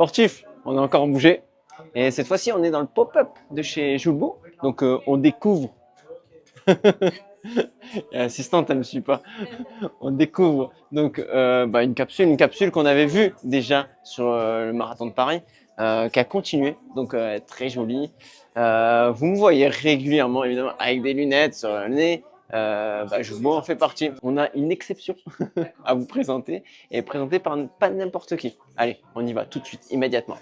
sportif, on a encore bougé. Et cette fois-ci, on est dans le pop-up de chez Julbo. Donc, on découvre. L'assistante, elle ne me suit pas. On découvre donc une capsule qu'on avait vue déjà sur le marathon de Paris, qui a continué, donc très jolie. Vous me voyez régulièrement, évidemment, avec des lunettes sur le nez. Julbo en fait partie. On a une exception à vous présenter, et présentée par pas n'importe qui. Allez, on y va tout de suite, immédiatement.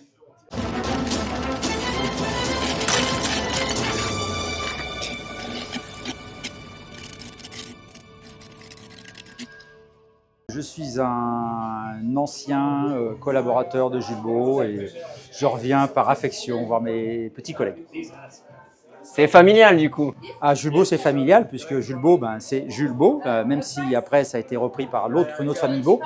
Je suis un ancien collaborateur de Julbo et je reviens par affection voir mes petits collègues. C'est familial du coup. À Julbo, c'est familial puisque Julbo, c'est Jules Beau, même si après ça a été repris par une autre famille Beau.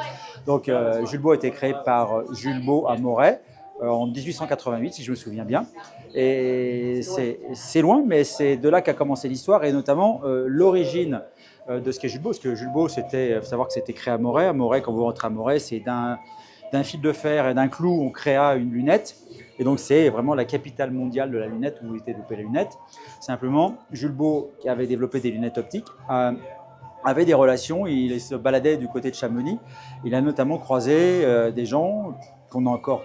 Donc Julbo a été créé par Jules Beau à Moret en 1888, si je me souviens bien. Et c'est loin, mais c'est de là qu'a commencé l'histoire et notamment l'origine de ce qu'est Julbo. Parce que Julbo, il faut savoir que c'était créé à Moret. À Moret, quand vous rentrez à Moret, c'est d'un fil de fer et d'un clou, on créa une lunette. Et donc, c'est vraiment la capitale mondiale de la lunette où était développée la lunette. Simplement, Julbo, qui avait développé des lunettes optiques, avait des relations. Il se baladait du côté de Chamonix. Il a notamment croisé des gens qu'on a encore,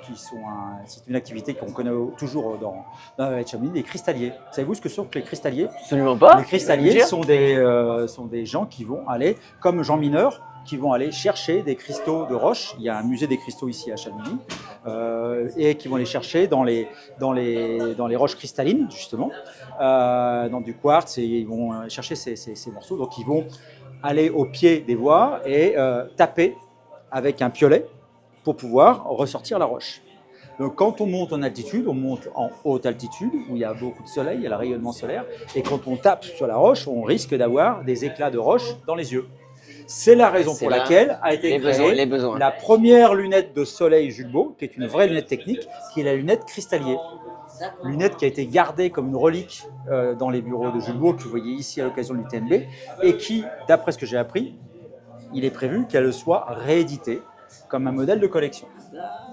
c'est une activité qu'on connaît toujours dans la vallée de Chamonix, les cristalliers. Savez-vous ce que sont les cristalliers? Absolument pas. Les cristalliers sont des gens qui vont aller, comme Jean Mineur, qui vont aller chercher des cristaux de roche. Il y a un musée des cristaux ici à Chamonix, et qui vont les chercher dans les roches cristallines, justement, dans du quartz, et ils vont chercher ces morceaux. Donc ils vont aller au pied des voies et taper avec un piolet pour pouvoir ressortir la roche. Donc quand on monte en altitude, on monte en haute altitude où il y a beaucoup de soleil, il y a le rayonnement solaire, et quand on tape sur la roche, on risque d'avoir des éclats de roche dans les yeux. C'est la raison pour laquelle a été créée la première lunette de soleil Julbo, qui est une vraie lunette technique, qui est la lunette cristallier. Lunette qui a été gardée comme une relique dans les bureaux de Julbo, que vous voyez ici à l'occasion de l'UTMB, et qui, d'après ce que j'ai appris, il est prévu qu'elle soit rééditée comme un modèle de collection.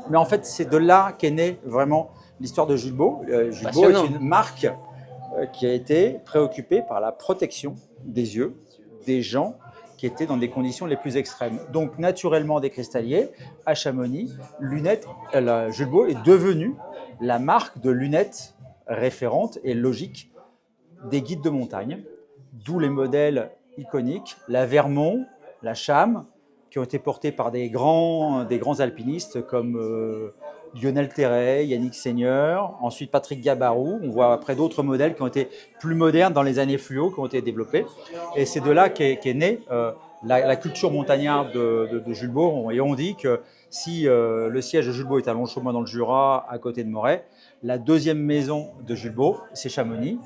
Mais en fait, c'est de là qu'est née vraiment l'histoire de Julbo. Julbo est une marque qui a été préoccupée par la protection des yeux des gens qui étaient dans des conditions les plus extrêmes. Donc, naturellement, des cristalliers, à Chamonix, Julbo est devenue la marque de lunettes référente et logique des guides de montagne, d'où les modèles iconiques, la Vermont, la Cham, qui ont été portés par des grands alpinistes comme Lionel Terray, Yannick Seigneur, ensuite Patrick Gabarou. On voit après d'autres modèles qui ont été plus modernes dans les années fluo, qui ont été développés. Et c'est de là qu'est née la culture montagnarde de Julbo. Et on dit que si le siège de Julbo est à Longchaumois dans le Jura, à côté de Moret, la deuxième maison de Julbo, c'est Chamonix,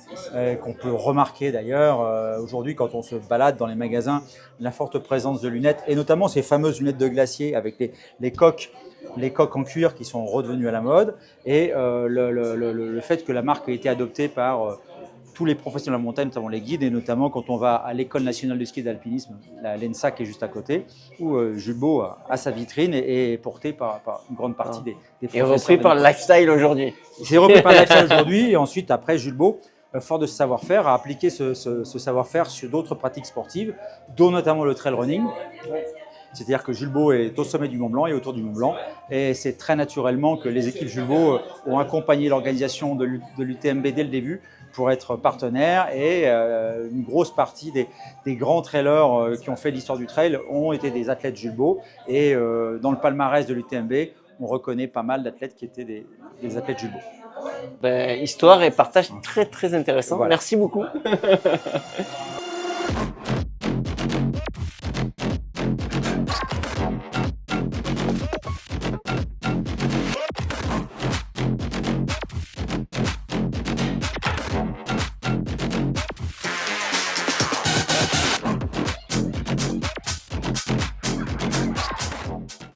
qu'on peut remarquer d'ailleurs aujourd'hui quand on se balade dans les magasins, la forte présence de lunettes, et notamment ces fameuses lunettes de glacier avec les coques en cuir qui sont redevenues à la mode, et le fait que la marque a été adoptée par tous les professionnels de la montagne, notamment les guides, et notamment quand on va à l'École nationale de ski et d'alpinisme, l'ENSA qui est juste à côté, où Julbo a sa vitrine et est porté par une grande partie des professeurs. Et repris par le lifestyle aujourd'hui. C'est repris par le lifestyle aujourd'hui, et ensuite, après, Julbo, fort de ce savoir-faire, a appliqué ce savoir-faire sur d'autres pratiques sportives, dont notamment le trail running. C'est-à-dire que Julbo est au sommet du Mont Blanc et autour du Mont Blanc, et c'est très naturellement que les équipes Julbo ont accompagné l'organisation de l'UTMB dès le début pour être partenaires, et une grosse partie des grands trailers qui ont fait l'histoire du trail ont été des athlètes Julbo, et dans le palmarès de l'UTMB, on reconnaît pas mal d'athlètes qui étaient des athlètes Julbo. Histoire et partage très très intéressant. Voilà. Merci beaucoup.